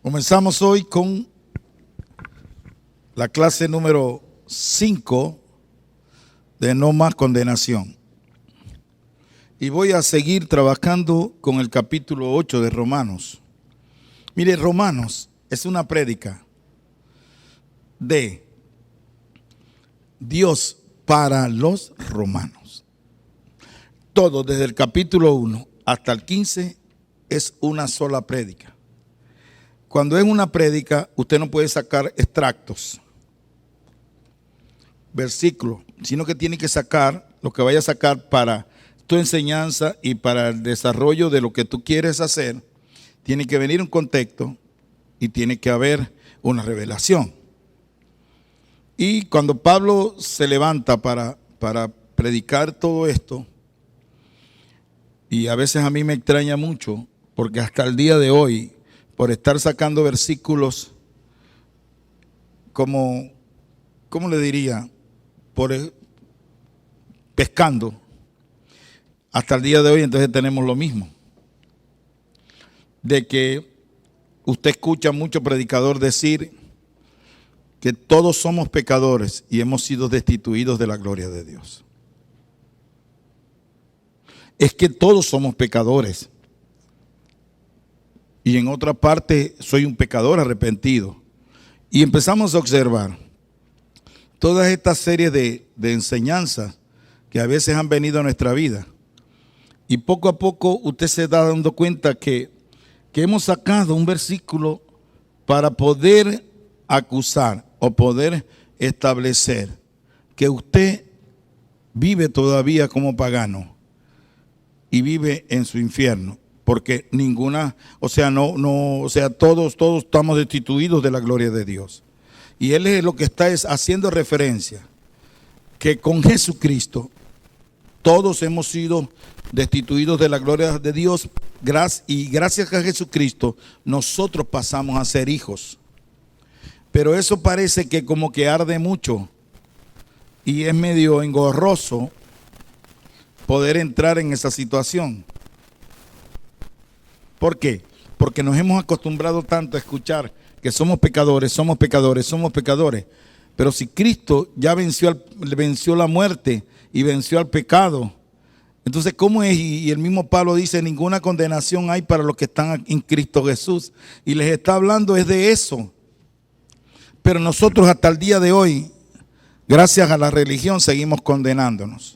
Comenzamos hoy con la clase número 5 de No Más Condenación. Y voy a seguir trabajando con el capítulo 8 de Romanos. Mire, Romanos es una prédica de Dios para los romanos. Todo desde el capítulo 1 hasta el 15 es una sola prédica. Cuando es una prédica, usted no puede sacar extractos, versículos, sino que tiene que sacar lo que vaya a sacar para tu enseñanza y para el desarrollo de lo que tú quieres hacer. Tiene que venir un contexto y tiene que haber una revelación. Y cuando Pablo se levanta para predicar todo esto, y a veces a mí me extraña mucho, porque hasta el día de hoy, por estar sacando versículos como, ¿cómo le diría? Pescando. Hasta el día de hoy entonces tenemos lo mismo. De que usted escucha mucho predicador decir que todos somos pecadores y hemos sido destituidos de la gloria de Dios. Es que todos somos pecadores. Y en otra parte, soy un pecador arrepentido. Y empezamos a observar todas estas series de enseñanzas que a veces han venido a nuestra vida. Y poco a poco usted se está dando cuenta que hemos sacado un versículo para poder acusar o poder establecer que usted vive todavía como pagano y vive en su infierno. Porque todos estamos destituidos de la gloria de Dios. Y Él es lo que está haciendo referencia, que con Jesucristo todos hemos sido destituidos de la gloria de Dios, y gracias a Jesucristo nosotros pasamos a ser hijos. Pero eso parece que como que arde mucho y es medio engorroso poder entrar en esa situación. ¿Por qué? Porque nos hemos acostumbrado tanto a escuchar que somos pecadores, somos pecadores, somos pecadores. Pero si Cristo ya venció la muerte y venció al pecado, entonces ¿cómo es? Y el mismo Pablo dice, ninguna condenación hay para los que están en Cristo Jesús. Y les está hablando es de eso. Pero nosotros hasta el día de hoy, gracias a la religión, seguimos condenándonos.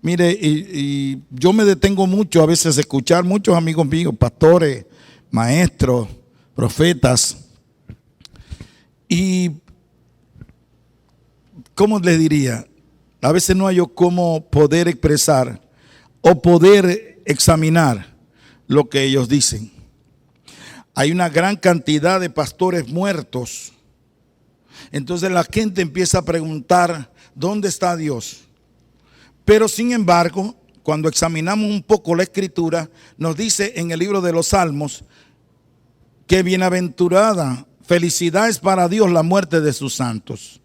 Mire, y yo me detengo mucho a veces a escuchar muchos amigos míos, pastores, maestros, profetas. Y, ¿cómo les diría? A veces no hay yo cómo poder expresar o poder examinar lo que ellos dicen. Hay una gran cantidad de pastores muertos. Entonces la gente empieza a preguntar, ¿dónde está Dios? Pero sin embargo, cuando examinamos un poco la escritura, nos dice en el libro de los Salmos que bienaventurada, felicidad es para Dios la muerte de sus santos.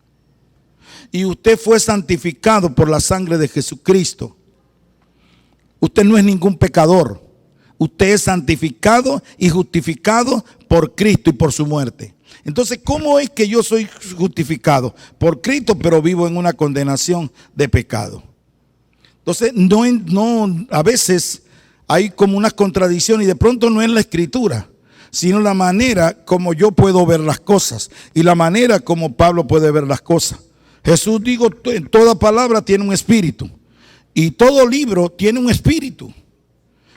Y usted fue santificado por la sangre de Jesucristo. Usted no es ningún pecador. Usted es santificado y justificado por Cristo y por su muerte. Entonces, ¿cómo es que yo soy justificado? Por Cristo, pero vivo en una condenación de pecado. Entonces, a veces hay como una contradicción y de pronto no es la escritura, sino la manera como yo puedo ver las cosas y la manera como Pablo puede ver las cosas. Jesús dijo, en toda palabra tiene un espíritu y todo libro tiene un espíritu,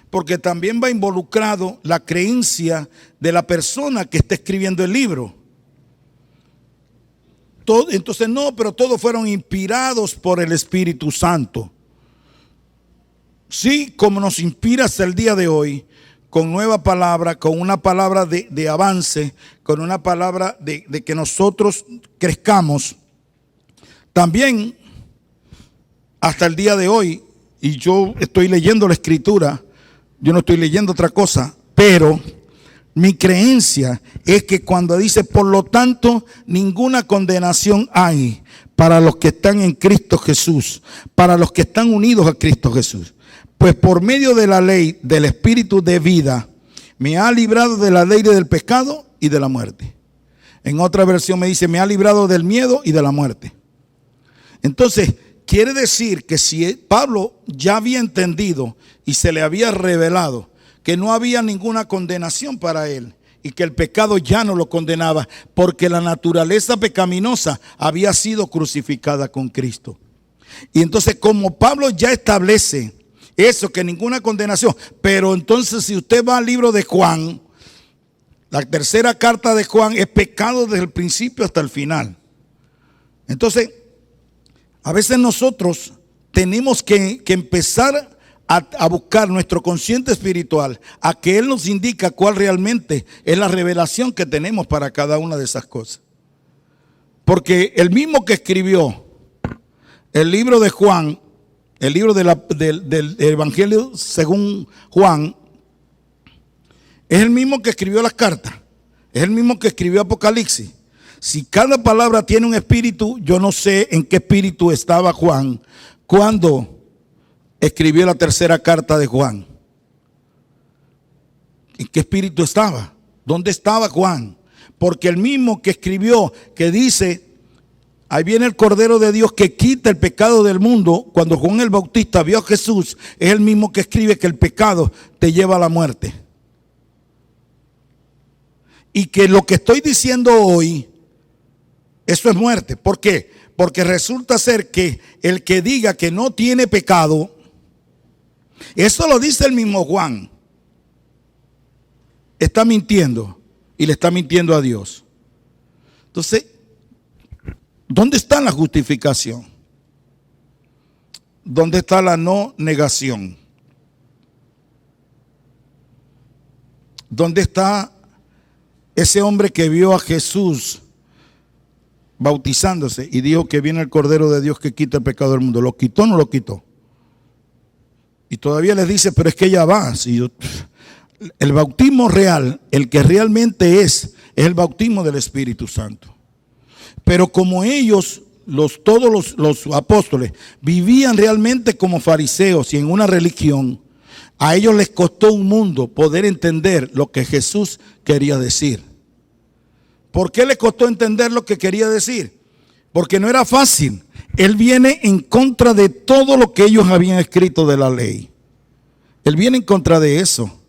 porque también va involucrado la creencia de la persona que está escribiendo el libro. Entonces pero todos fueron inspirados por el Espíritu Santo. Sí, como nos inspira hasta el día de hoy, con nueva palabra, con una palabra de avance, con una palabra de que nosotros crezcamos. También, hasta el día de hoy, y yo estoy leyendo la escritura, yo no estoy leyendo otra cosa, pero mi creencia es que cuando dice, por lo tanto, ninguna condenación hay para los que están en Cristo Jesús, para los que están unidos a Cristo Jesús. Pues por medio de la ley del Espíritu de vida, me ha librado de la ley del pecado y de la muerte. En otra versión me dice, me ha librado del miedo y de la muerte. Entonces, quiere decir que si Pablo ya había entendido y se le había revelado que no había ninguna condenación para él y que el pecado ya no lo condenaba, porque la naturaleza pecaminosa había sido crucificada con Cristo. Y entonces, como Pablo ya establece eso, que ninguna condenación, pero entonces si usted va al libro de Juan, la tercera carta de Juan es pecado desde el principio hasta el final. Entonces, a veces nosotros tenemos que empezar a buscar nuestro consciente espiritual, a que Él nos indica cuál realmente es la revelación que tenemos para cada una de esas cosas. Porque el mismo que escribió el libro de Juan, el libro del Evangelio según Juan, es el mismo que escribió las cartas, es el mismo que escribió Apocalipsis. Si cada palabra tiene un espíritu, yo no sé en qué espíritu estaba Juan cuando escribió la tercera carta de Juan. ¿En qué espíritu estaba? ¿Dónde estaba Juan? Porque el mismo que escribió, que dice, ahí viene el Cordero de Dios que quita el pecado del mundo, cuando Juan el Bautista vio a Jesús, es el mismo que escribe que el pecado te lleva a la muerte. Y que lo que estoy diciendo hoy, eso es muerte. ¿Por qué? Porque resulta ser que el que diga que no tiene pecado, eso lo dice el mismo Juan, está mintiendo y le está mintiendo a Dios. Entonces, ¿dónde está la justificación? ¿Dónde está la no negación? ¿Dónde está ese hombre que vio a Jesús bautizándose y dijo que viene el Cordero de Dios que quita el pecado del mundo? ¿Lo quitó o no lo quitó? Y todavía les dice, pero es que ya va. El bautismo real, el que realmente es el bautismo del Espíritu Santo. Pero como ellos, todos los apóstoles, vivían realmente como fariseos y en una religión, a ellos les costó un mundo poder entender lo que Jesús quería decir. ¿Por qué les costó entender lo que quería decir? Porque no era fácil. Él viene en contra de todo lo que ellos habían escrito de la ley. Él viene en contra de eso.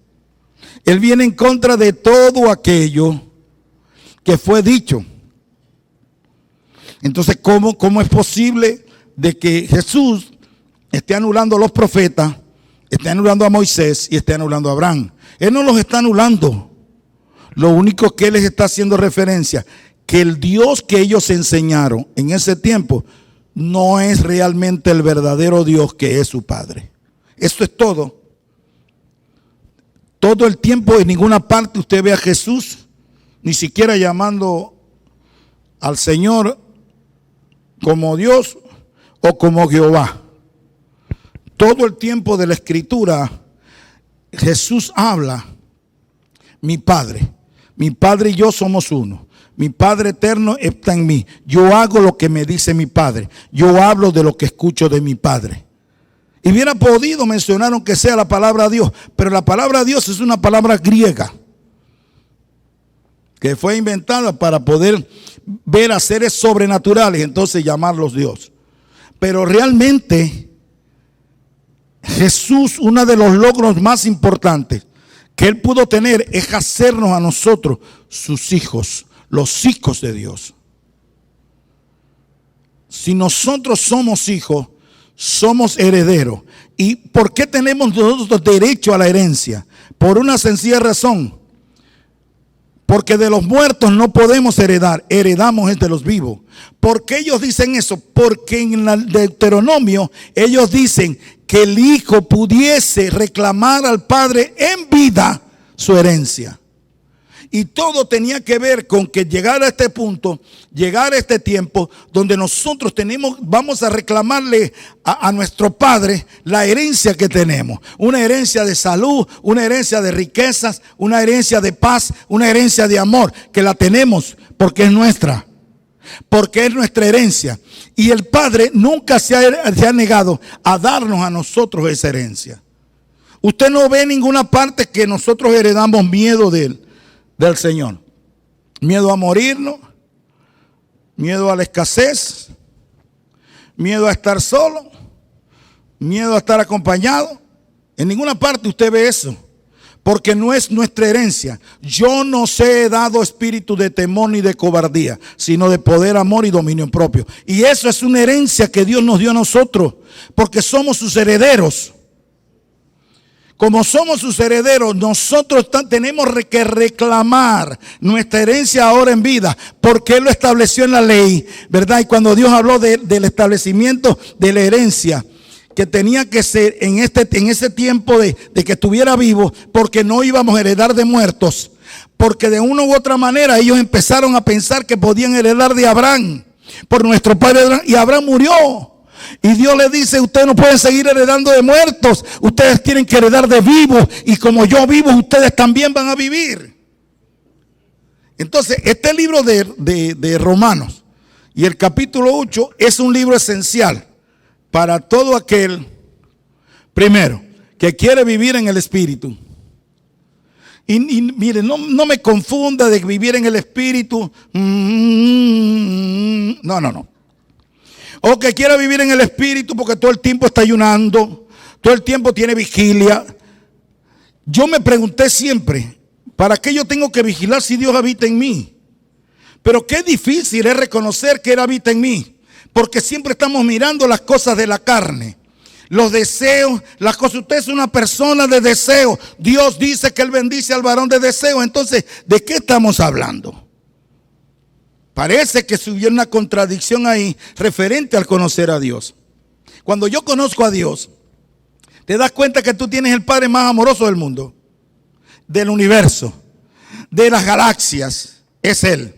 Él viene en contra de todo aquello que fue dicho. Entonces, ¿cómo es posible de que Jesús esté anulando a los profetas, esté anulando a Moisés y esté anulando a Abraham? Él no los está anulando. Lo único que él les está haciendo referencia, que el Dios que ellos enseñaron en ese tiempo no es realmente el verdadero Dios que es su Padre. Eso es todo. Todo el tiempo, en ninguna parte usted ve a Jesús, ni siquiera llamando al Señor como Dios o como Jehová. Todo el tiempo de la Escritura, Jesús habla, mi Padre y yo somos uno. Mi Padre eterno está en mí. Yo hago lo que me dice mi Padre. Yo hablo de lo que escucho de mi Padre. Y hubiera podido mencionar aunque sea la palabra Dios, pero la palabra Dios es una palabra griega que fue inventada para poder ver a seres sobrenaturales, entonces llamarlos Dios. Pero realmente Jesús, uno de los logros más importantes que él pudo tener es hacernos a nosotros sus hijos, los hijos de Dios. Si nosotros somos hijos, somos herederos. ¿Y por qué tenemos nosotros derecho a la herencia? Por una sencilla razón. Porque de los muertos no podemos heredar, heredamos es de los vivos. ¿Por qué ellos dicen eso? Porque en el Deuteronomio ellos dicen que el hijo pudiese reclamar al padre en vida su herencia. Y todo tenía que ver con que llegar a este punto, llegar a este tiempo donde nosotros vamos a reclamarle a nuestro Padre la herencia que tenemos. Una herencia de salud, una herencia de riquezas, una herencia de paz, una herencia de amor, que la tenemos porque es nuestra. Porque es nuestra herencia. Y el Padre nunca se ha negado a darnos a nosotros esa herencia. Usted no ve en ninguna parte que nosotros heredamos miedo del Señor. Miedo a morirnos, miedo a la escasez, miedo a estar solo, miedo a estar acompañado. En ninguna parte usted ve eso, porque no es nuestra herencia. Yo no se he dado espíritu de temor ni de cobardía, sino de poder, amor y dominio propio. Y eso es una herencia que Dios nos dio a nosotros, porque somos sus herederos. Como somos sus herederos, nosotros tenemos que reclamar nuestra herencia ahora en vida, porque Él lo estableció en la ley, ¿verdad? Y cuando Dios habló del establecimiento de la herencia, que tenía que ser en ese tiempo de que estuviera vivo, porque no íbamos a heredar de muertos, porque de una u otra manera ellos empezaron a pensar que podían heredar de Abraham, por nuestro padre Abraham, y Abraham murió. Y Dios le dice: ustedes no pueden seguir heredando de muertos, ustedes tienen que heredar de vivos, y como yo vivo, ustedes también van a vivir. Entonces, este libro de Romanos y el capítulo 8 es un libro esencial para todo aquel, primero, que quiere vivir en el Espíritu. Y mire, no me confunda de vivir en el Espíritu. No. O que quiera vivir en el Espíritu porque todo el tiempo está ayunando, todo el tiempo tiene vigilia. Yo me pregunté siempre, ¿para qué yo tengo que vigilar si Dios habita en mí? Pero qué difícil es reconocer que Él habita en mí, porque siempre estamos mirando las cosas de la carne, los deseos, las cosas. Usted es una persona de deseo. Dios dice que Él bendice al varón de deseo. Entonces, ¿de qué estamos hablando? Parece que hubiera una contradicción ahí referente al conocer a Dios. Cuando yo conozco a Dios, te das cuenta que tú tienes el Padre más amoroso del mundo, del universo, de las galaxias. Es Él.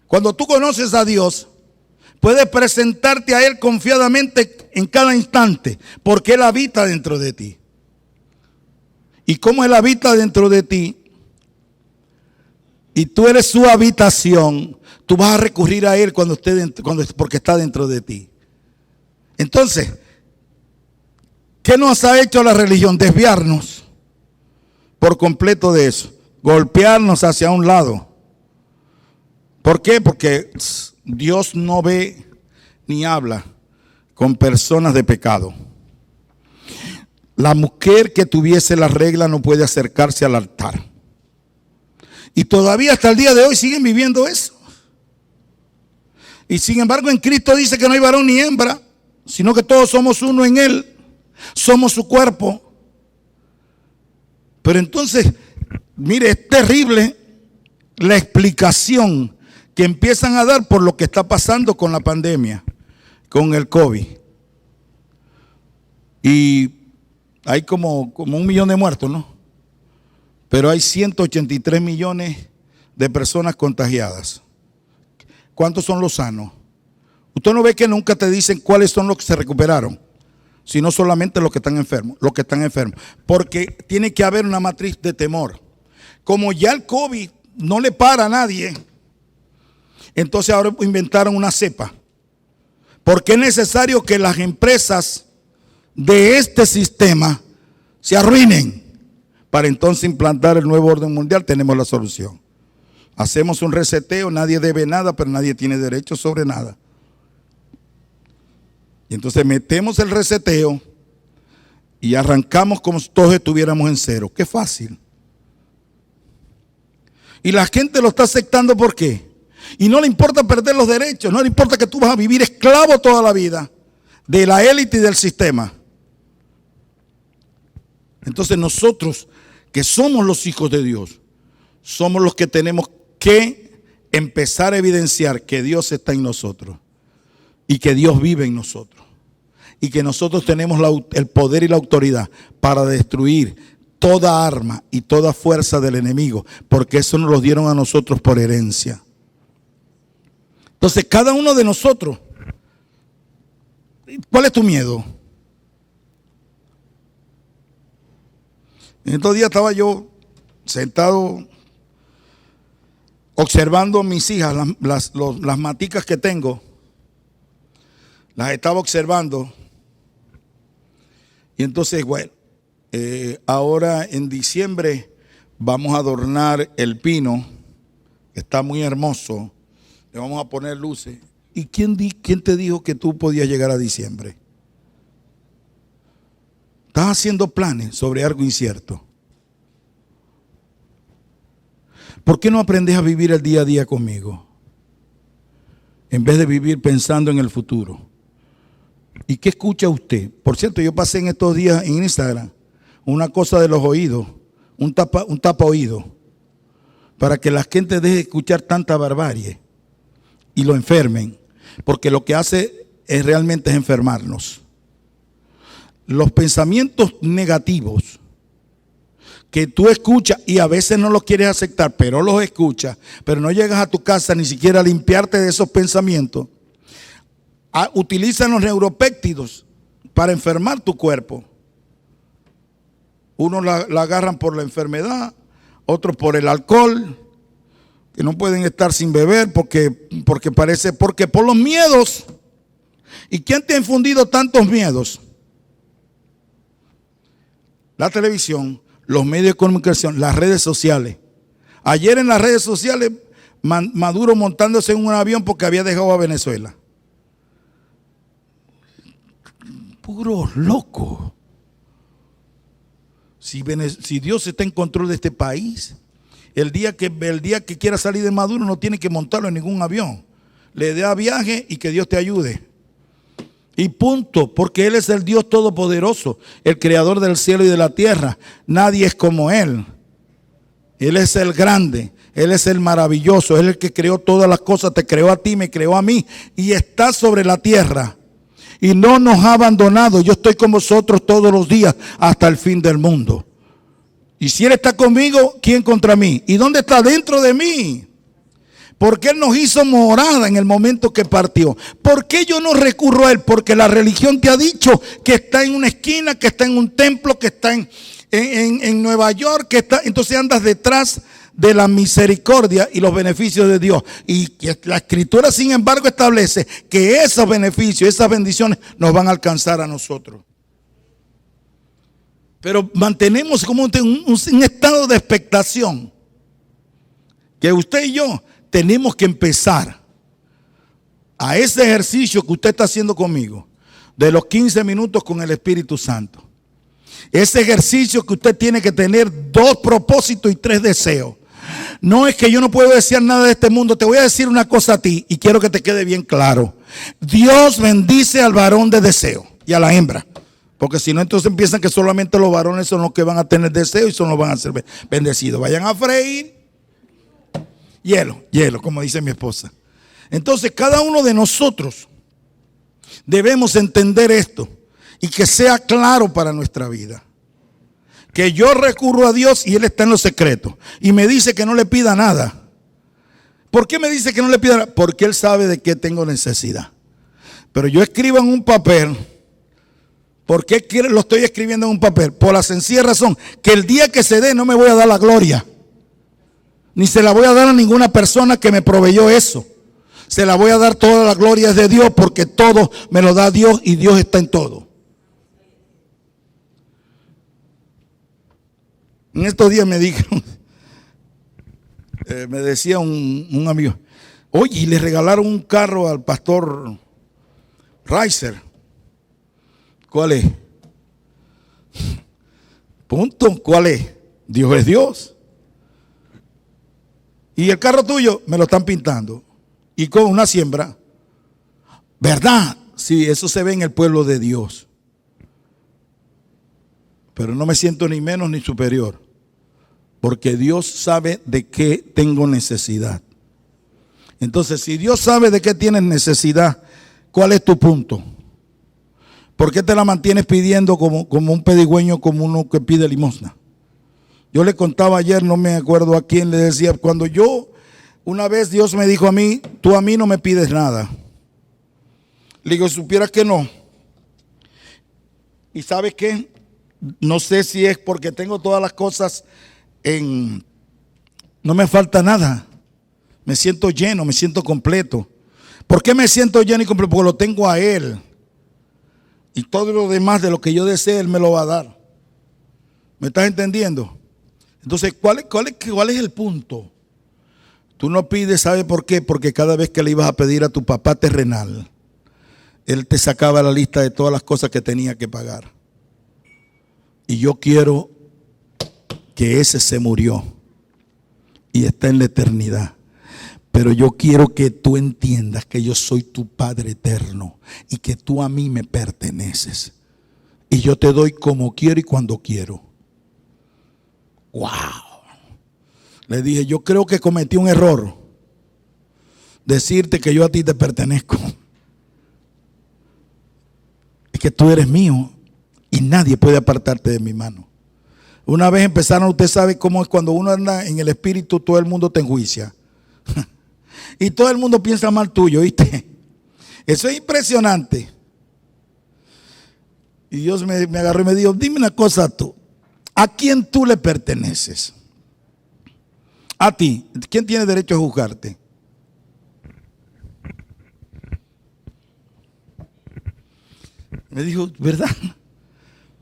Cuando tú conoces a Dios, puedes presentarte a Él confiadamente en cada instante, porque Él habita dentro de ti. Y como Él habita dentro de ti, y tú eres su habitación, tú vas a recurrir a Él porque está dentro de ti. Entonces, ¿qué nos ha hecho la religión? Desviarnos por completo de eso, golpearnos hacia un lado. ¿Por qué? Porque Dios no ve ni habla con personas de pecado. La mujer que tuviese la regla no puede acercarse al altar. Y todavía hasta el día de hoy siguen viviendo eso. Y sin embargo en Cristo dice que no hay varón ni hembra, sino que todos somos uno en Él. Somos su cuerpo. Pero entonces, mire, es terrible la explicación que empiezan a dar por lo que está pasando con la pandemia, con el COVID. Y hay como 1 millón de muertos, ¿no? Pero hay 183 millones de personas contagiadas. ¿Cuántos son los sanos? Usted no ve que nunca te dicen cuáles son los que se recuperaron, sino solamente los que están enfermos, porque tiene que haber una matriz de temor. Como ya el COVID no le para a nadie, entonces ahora inventaron una cepa. Porque es necesario que las empresas de este sistema se arruinen para entonces implantar el nuevo orden mundial. Tenemos la solución. Hacemos un reseteo, nadie debe nada, pero nadie tiene derecho sobre nada. Y entonces metemos el reseteo y arrancamos como si todos estuviéramos en cero. Qué fácil. Y la gente lo está aceptando, ¿por qué? Y no le importa perder los derechos, no le importa que tú vas a vivir esclavo toda la vida de la élite y del sistema. Entonces nosotros, que somos los hijos de Dios, somos los que tenemos que empezar a evidenciar que Dios está en nosotros y que Dios vive en nosotros y que nosotros tenemos el poder y la autoridad para destruir toda arma y toda fuerza del enemigo, porque eso nos lo dieron a nosotros por herencia. Entonces, cada uno de nosotros, ¿cuál es tu miedo? En estos días estaba yo sentado observando a mis hijas, las maticas que tengo, las estaba observando. Y entonces, bueno, ahora en diciembre vamos a adornar el pino está muy hermoso, le vamos a poner luces. ¿Y quién te dijo que tú podías llegar a diciembre? Estás haciendo planes sobre algo incierto. ¿Por qué no aprendes a vivir el día a día conmigo? En vez de vivir pensando en el futuro. ¿Y qué escucha usted? Por cierto, yo pasé en estos días en Instagram una cosa de los oídos, un tapa oído, para que la gente deje de escuchar tanta barbarie y lo enfermen, porque lo que hace es realmente es enfermarnos. Los pensamientos negativos que tú escuchas y a veces no los quieres aceptar, pero los escuchas, pero no llegas a tu casa ni siquiera a limpiarte de esos pensamientos, utilizan los neuropéptidos para enfermar tu cuerpo. Unos la agarran por la enfermedad, otros por el alcohol, que no pueden estar sin beber porque por los miedos. ¿Y quién te ha infundido tantos miedos? La televisión, los medios de comunicación, las redes sociales. Ayer en las redes sociales, Maduro montándose en un avión porque había dejado a Venezuela. Puro loco. Si Dios está en control de este país, el día que quiera salir de Maduro no tiene que montarlo en ningún avión. Le da viaje y que Dios te ayude. Y punto, porque Él es el Dios todopoderoso, el creador del cielo y de la tierra. Nadie es como Él. Él es el grande, Él es el maravilloso, Él es el que creó todas las cosas, te creó a ti, me creó a mí y está sobre la tierra. Y no nos ha abandonado. Yo estoy con vosotros todos los días hasta el fin del mundo. Y si Él está conmigo, ¿quién contra mí? ¿Y dónde está? Dentro de mí. Porque Él nos hizo morada en el momento que partió. ¿Por qué yo no recurro a Él? Porque la religión te ha dicho que está en una esquina, que está en un templo, que está en Nueva York, que está. Entonces andas detrás de la misericordia y los beneficios de Dios. Y la Escritura, sin embargo, establece que esos beneficios, esas bendiciones nos van a alcanzar a nosotros. Pero mantenemos como un estado de expectación. Que usted y yo tenemos que empezar a ese ejercicio que usted está haciendo conmigo, de los 15 minutos con el Espíritu Santo. Ese ejercicio que usted tiene que tener 2 propósitos y 3 deseos. No es que yo no puedo desear nada de este mundo. Te voy a decir una cosa a ti y quiero que te quede bien claro. Dios bendice al varón de deseo y a la hembra. Porque si no, entonces piensan que solamente los varones son los que van a tener deseo y son los que van a ser bendecidos. Vayan a freír hielo, como dice mi esposa. Entonces, cada uno de nosotros debemos entender esto y que sea claro para nuestra vida. Que yo recurro a Dios y Él está en los secretos. Y me dice que no le pida nada. ¿Por qué me dice que no le pida nada? Porque Él sabe de qué tengo necesidad. Pero yo escribo en un papel. ¿Por qué lo estoy escribiendo en un papel? Por la sencilla razón que el día que se dé no me voy a dar la gloria. Ni se la voy a dar a ninguna persona que me proveyó eso. Se la voy a dar toda la gloria de Dios porque todo me lo da Dios y Dios está en todo. En estos días me dijeron, me decía un amigo, oye, y le regalaron un carro al pastor Reiser. ¿Cuál es? Punto, ¿cuál es? Dios es Dios. Y el carro tuyo me lo están pintando. Y con una siembra. ¿Verdad? Sí, eso se ve en el pueblo de Dios. Pero no me siento ni menos ni superior. Porque Dios sabe de qué tengo necesidad. Entonces, si Dios sabe de qué tienes necesidad, ¿cuál es tu punto? ¿Por qué te la mantienes pidiendo como un pedigüeño, como uno que pide limosna? Yo le contaba ayer, no me acuerdo a quién, le decía, cuando una vez Dios me dijo a mí, tú a mí no me pides nada. Le digo, supieras que no. ¿Y sabes qué? No sé si es porque tengo todas las cosas no me falta nada. Me siento lleno, me siento completo. ¿Por qué me siento lleno y completo? Porque lo tengo a Él. Y todo lo demás de lo que yo desee, Él me lo va a dar. ¿Me estás entendiendo? Entonces, ¿cuál es el punto? Tú no pides, ¿sabe por qué? Porque cada vez que le ibas a pedir a tu papá terrenal, él te sacaba la lista de todas las cosas que tenía que pagar. Y yo quiero que ese se murió y está en la eternidad. Pero yo quiero que tú entiendas que yo soy tu Padre eterno y que tú a mí me perteneces. Y yo te doy como quiero y cuando quiero. ¡Wow! Le dije, yo creo que cometí un error. Decirte que yo a ti te pertenezco. Es que tú eres mío y nadie puede apartarte de mi mano. Una vez empezaron, usted sabe cómo es cuando uno anda en el espíritu, todo el mundo te enjuicia. Y todo el mundo piensa mal tuyo, ¿viste? Eso es impresionante. Y Dios me agarró y me dijo, dime una cosa tú, ¿a quién tú le perteneces? A ti. ¿Quién tiene derecho a juzgarte? Me dijo, ¿verdad?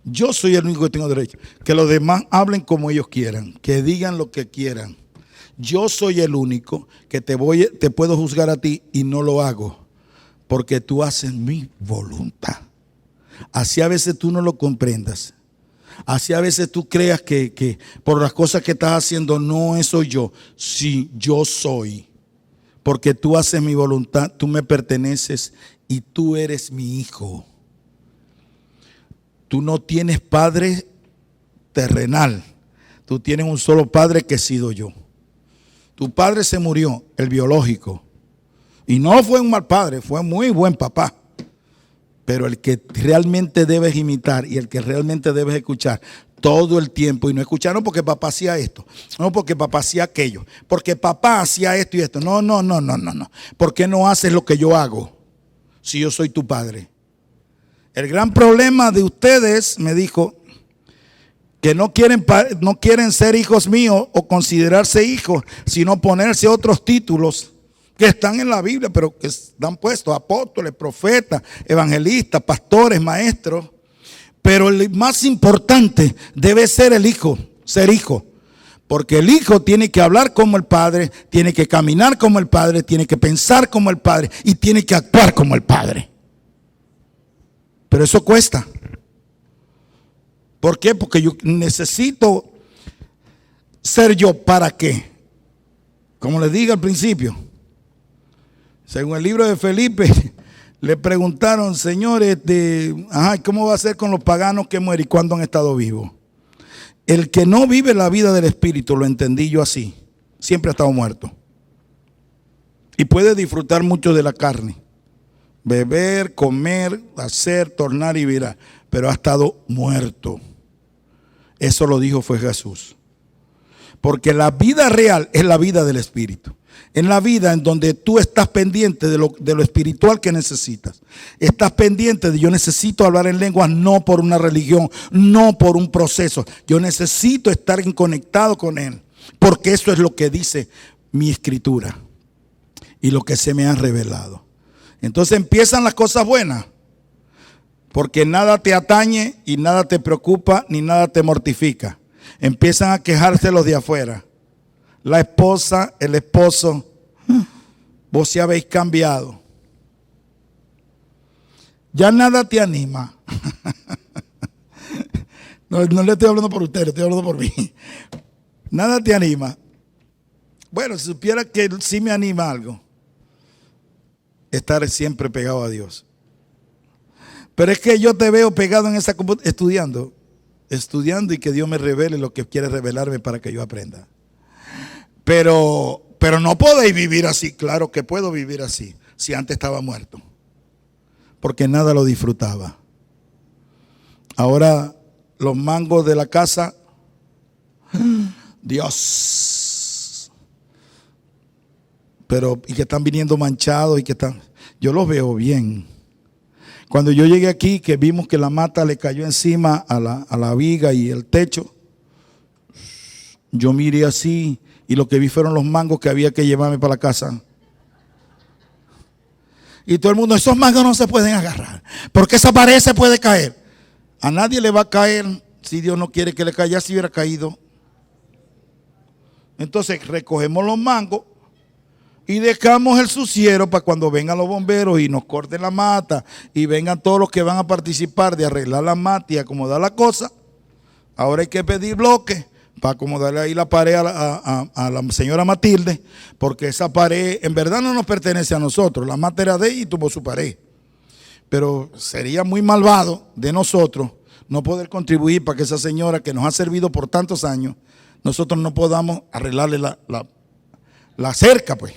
Yo soy el único que tengo derecho. Que los demás hablen como ellos quieran, que digan lo que quieran. Yo soy el único que te puedo juzgar a ti y no lo hago, porque tú haces mi voluntad. Así a veces tú no lo comprendas. Así a veces tú creas que por las cosas que estás haciendo no soy yo. Sí, yo soy. Porque tú haces mi voluntad, tú me perteneces y tú eres mi hijo. Tú no tienes padre terrenal. Tú tienes un solo padre que he sido yo. Tu padre se murió, el biológico. Y no fue un mal padre, fue muy buen papá. Pero el que realmente debes imitar y el que realmente debes escuchar todo el tiempo, y no escuchar, no porque papá hacía esto, no porque papá hacía aquello, porque papá hacía esto y esto. No. ¿Por qué no haces lo que yo hago si yo soy tu padre? El gran problema de ustedes, me dijo, que no quieren ser hijos míos o considerarse hijos, sino ponerse otros títulos que están en la Biblia, pero que están puestos apóstoles, profetas, evangelistas, pastores, maestros. Pero el más importante debe ser el hijo, ser hijo. Porque el hijo tiene que hablar como el padre, tiene que caminar como el padre, tiene que pensar como el padre y tiene que actuar como el padre. Pero eso cuesta. ¿Por qué? Porque yo necesito ser yo. ¿Para qué? Como les dije al principio, según el libro de Felipe, le preguntaron, señores, ¿cómo va a ser con los paganos que mueren y cuándo han estado vivos? El que no vive la vida del Espíritu, lo entendí yo así, siempre ha estado muerto. Y puede disfrutar mucho de la carne. Beber, comer, hacer, tornar y virar. Pero ha estado muerto. Eso lo dijo fue Jesús. Porque la vida real es la vida del Espíritu. En la vida en donde tú estás pendiente de lo espiritual que necesitas. Estás pendiente de yo necesito hablar en lenguas no por una religión, no por un proceso. Yo necesito estar conectado con Él. Porque eso es lo que dice mi escritura y lo que se me ha revelado. Entonces empiezan las cosas buenas. Porque nada te atañe y nada te preocupa ni nada te mortifica. Empiezan a quejarse los de afuera. La esposa, el esposo, vos se habéis cambiado. Ya nada te anima. No le estoy hablando por usted, le estoy hablando por mí. Nada te anima. Bueno, si supiera que sí me anima algo, estar siempre pegado a Dios. Pero es que yo te veo pegado en esa computadora, estudiando y que Dios me revele lo que quiere revelarme para que yo aprenda. Pero no podéis vivir así. Claro que puedo vivir así, si antes estaba muerto. Porque nada lo disfrutaba. Ahora los mangos de la casa, Dios. Y que están viniendo manchados y que están, yo los veo bien. Cuando yo llegué aquí, que vimos que la mata le cayó encima a la viga y el techo, yo miré así y lo que vi fueron los mangos que había que llevarme para la casa. Y todo el mundo, esos mangos no se pueden agarrar, porque esa pared se puede caer. A nadie le va a caer si Dios no quiere que le caiga, si hubiera caído. Entonces recogemos los mangos Y dejamos el suciero para cuando vengan los bomberos y nos corten la mata y vengan todos los que van a participar de arreglar la mata y acomodar la cosa. Ahora hay que pedir bloques para acomodarle ahí la pared a la señora Matilde, porque esa pared en verdad no nos pertenece a nosotros. La mata era de ella y tuvo su pared. Pero sería muy malvado de nosotros no poder contribuir para que esa señora que nos ha servido por tantos años, nosotros no podamos arreglarle la cerca, pues.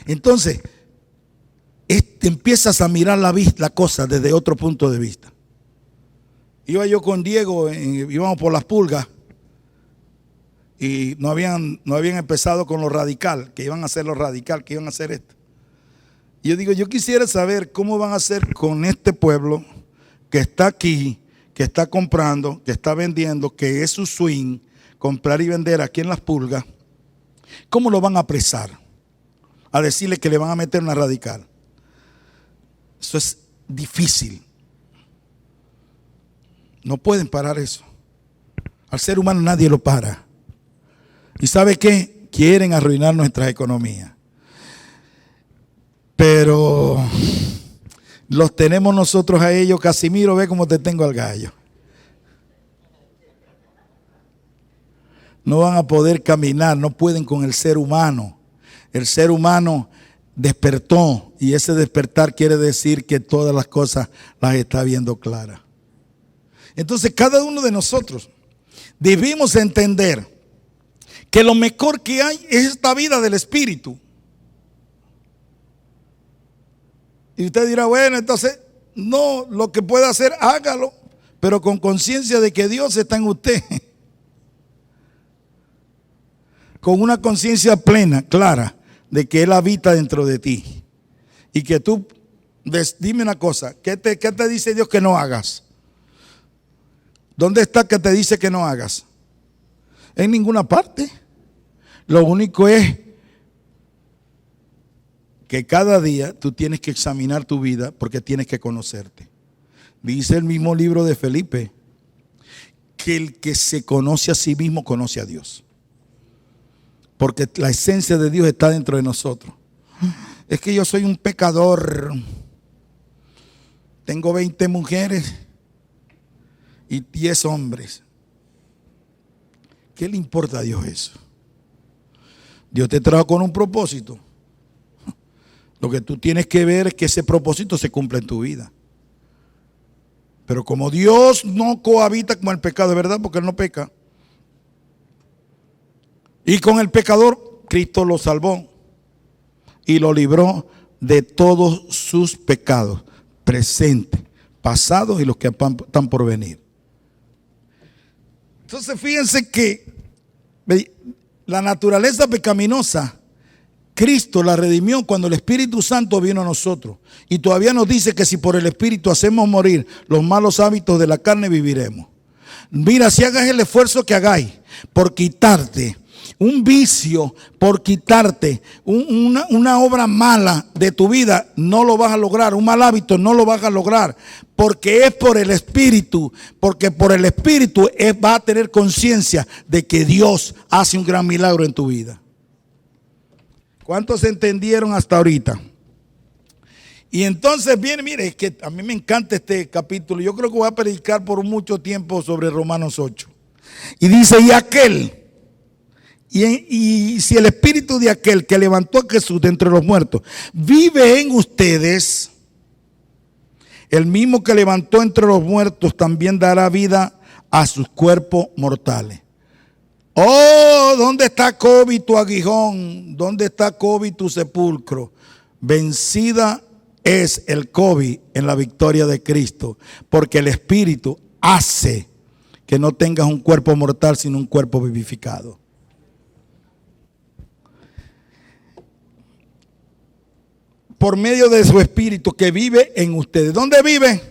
Entonces, empiezas a mirar la cosa desde otro punto de vista. Iba yo con Diego, íbamos por las pulgas y no habían empezado con lo radical, que iban a hacer lo radical, que iban a hacer esto. Y yo digo, yo quisiera saber cómo van a hacer con este pueblo que está aquí, que está comprando, que está vendiendo, que es su swing, comprar y vender aquí en las pulgas. ¿Cómo lo van a apresar? A decirle que le van a meter una radical. Eso es difícil. No pueden parar eso. Al ser humano nadie lo para. ¿Y sabe qué? Quieren arruinar nuestra economía. Pero los tenemos nosotros a ellos. Casimiro, ve cómo te tengo al gallo. No van a poder caminar, no pueden con el ser humano. El ser humano despertó y ese despertar quiere decir que todas las cosas las está viendo claras. Entonces cada uno de nosotros debemos entender que lo mejor que hay es esta vida del Espíritu. Y usted dirá, bueno, entonces no, lo que pueda hacer hágalo, pero con conciencia de que Dios está en usted. Con una conciencia plena, clara, de que Él habita dentro de ti. Y que tú, dime una cosa, ¿qué te dice Dios que no hagas? ¿Dónde está que te dice que no hagas? En ninguna parte. Lo único es que cada día tú tienes que examinar tu vida porque tienes que conocerte. Dice el mismo libro de Felipe que el que se conoce a sí mismo conoce a Dios. Porque la esencia de Dios está dentro de nosotros. Es que yo soy un pecador. Tengo 20 mujeres y 10 hombres. ¿Qué le importa a Dios eso? Dios te trajo con un propósito. Lo que tú tienes que ver es que ese propósito se cumpla en tu vida. Pero como Dios no cohabita con el pecado, de verdad, porque Él no peca. Y con el pecador, Cristo lo salvó y lo libró de todos sus pecados, presentes, pasados y los que están por venir. Entonces fíjense que la naturaleza pecaminosa, Cristo la redimió cuando el Espíritu Santo vino a nosotros. Y todavía nos dice que si por el Espíritu hacemos morir los malos hábitos de la carne, viviremos. Mira, si hagas el esfuerzo que hagáis por quitarte un vicio, por quitarte una obra mala de tu vida, no lo vas a lograr. Un mal hábito no lo vas a lograr, porque es por el Espíritu. Porque por el Espíritu vas a tener conciencia de que Dios hace un gran milagro en tu vida. ¿Cuántos entendieron hasta ahorita? Y entonces viene, mire, es que a mí me encanta este capítulo. Yo creo que voy a predicar por mucho tiempo sobre Romanos 8. Y dice, y aquel... Y si el espíritu de aquel que levantó a Jesús de entre los muertos vive en ustedes, el mismo que levantó entre los muertos también dará vida a sus cuerpos mortales. Oh, ¿dónde está COVID tu aguijón? ¿Dónde está COVID tu sepulcro? Vencida es el COVID en la victoria de Cristo, porque el Espíritu hace que no tengas un cuerpo mortal, sino un cuerpo vivificado. Por medio de su Espíritu que vive en ustedes. ¿Dónde vive?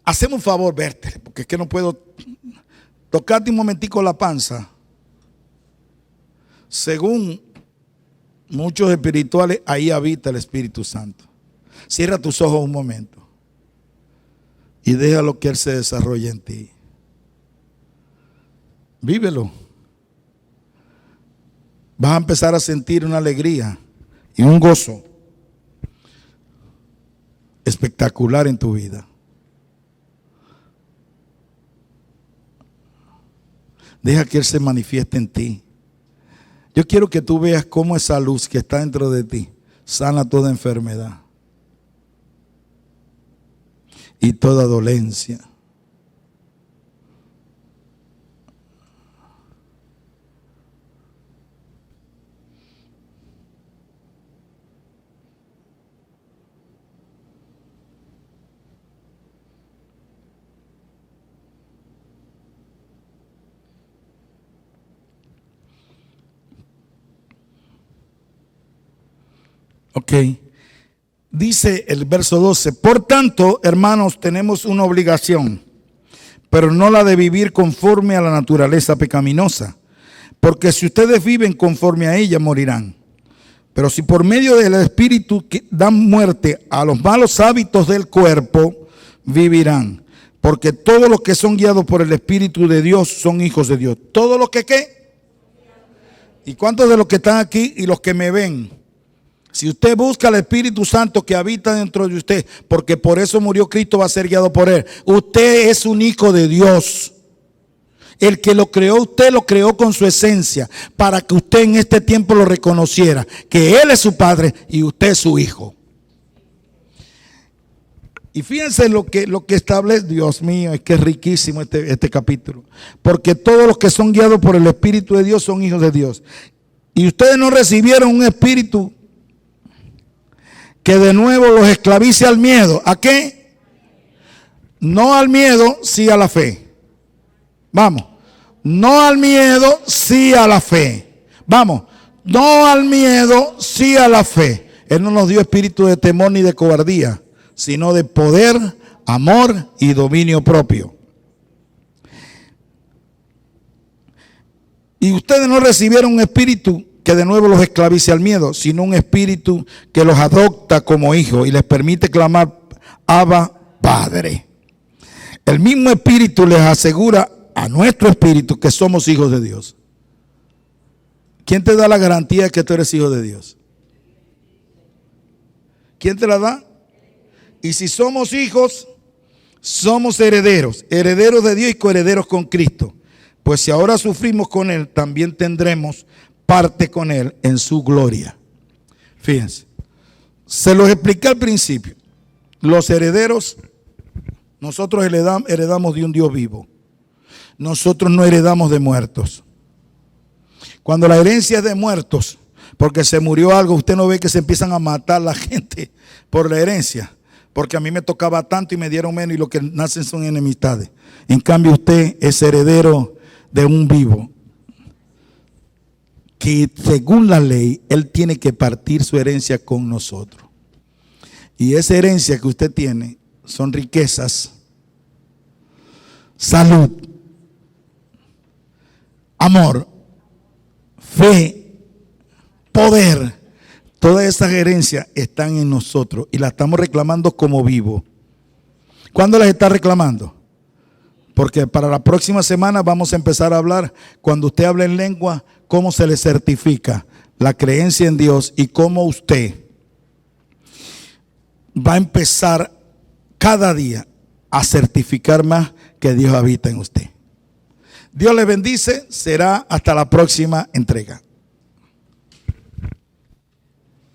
Hacemos un favor, verte, porque es que no puedo tocarte un momentico la panza. Según muchos espirituales, ahí habita el Espíritu Santo. Cierra tus ojos un momento y déjalo que Él se desarrolle en ti. Vívelo. vas a empezar a sentir una alegría y un gozo espectacular en tu vida. Deja que Él se manifieste en ti. Yo quiero que tú veas cómo esa luz que está dentro de ti sana toda enfermedad y toda dolencia. Ok. Dice el verso 12, por tanto, hermanos, tenemos una obligación, pero no la de vivir conforme a la naturaleza pecaminosa, porque si ustedes viven conforme a ella, morirán. Pero si por medio del Espíritu dan muerte a los malos hábitos del cuerpo, vivirán. Porque todos los que son guiados por el Espíritu de Dios son hijos de Dios. ¿Todos los que qué? ¿Y cuántos de los que están aquí y los que me ven? Si usted busca al Espíritu Santo que habita dentro de usted, porque por eso murió Cristo, va a ser guiado por Él. Usted es un hijo de Dios. El que lo creó, usted lo creó con su esencia, para que usted en este tiempo lo reconociera, que Él es su Padre y usted es su hijo. Y fíjense lo que establece, Dios mío, es que es riquísimo este capítulo. Porque todos los que son guiados por el Espíritu de Dios son hijos de Dios. Y ustedes no recibieron un espíritu que de nuevo los esclavice al miedo. ¿A qué? No al miedo, sí a la fe. Vamos. No al miedo, sí a la fe. Vamos. No al miedo, sí a la fe. Él no nos dio espíritu de temor ni de cobardía, sino de poder, amor y dominio propio. Y ustedes no recibieron un espíritu que de nuevo los esclavice al miedo, sino un espíritu que los adopta como hijos y les permite clamar, Abba, Padre. El mismo espíritu les asegura a nuestro espíritu que somos hijos de Dios. ¿Quién te da la garantía de que tú eres hijo de Dios? ¿Quién te la da? Y si somos hijos, somos herederos, herederos de Dios y coherederos con Cristo. Pues si ahora sufrimos con Él, también tendremos parte con Él en su gloria. Fíjense, se los expliqué al principio. Los herederos, nosotros heredamos de un Dios vivo. Nosotros no heredamos de muertos. Cuando la herencia es de muertos, porque se murió algo, usted no ve que se empiezan a matar la gente por la herencia. Porque a mí me tocaba tanto y me dieron menos y lo que nacen son enemistades. En cambio usted es heredero de un vivo, que según la ley, Él tiene que partir su herencia con nosotros. Y esa herencia que usted tiene son riquezas, salud, amor, fe, poder. Todas esas herencias están en nosotros y las estamos reclamando como vivo. ¿Cuándo las está reclamando? Porque para la próxima semana vamos a empezar a hablar, cuando usted hable en lengua, cómo se le certifica la creencia en Dios y cómo usted va a empezar cada día a certificar más que Dios habita en usted. Dios le bendice, será hasta la próxima entrega.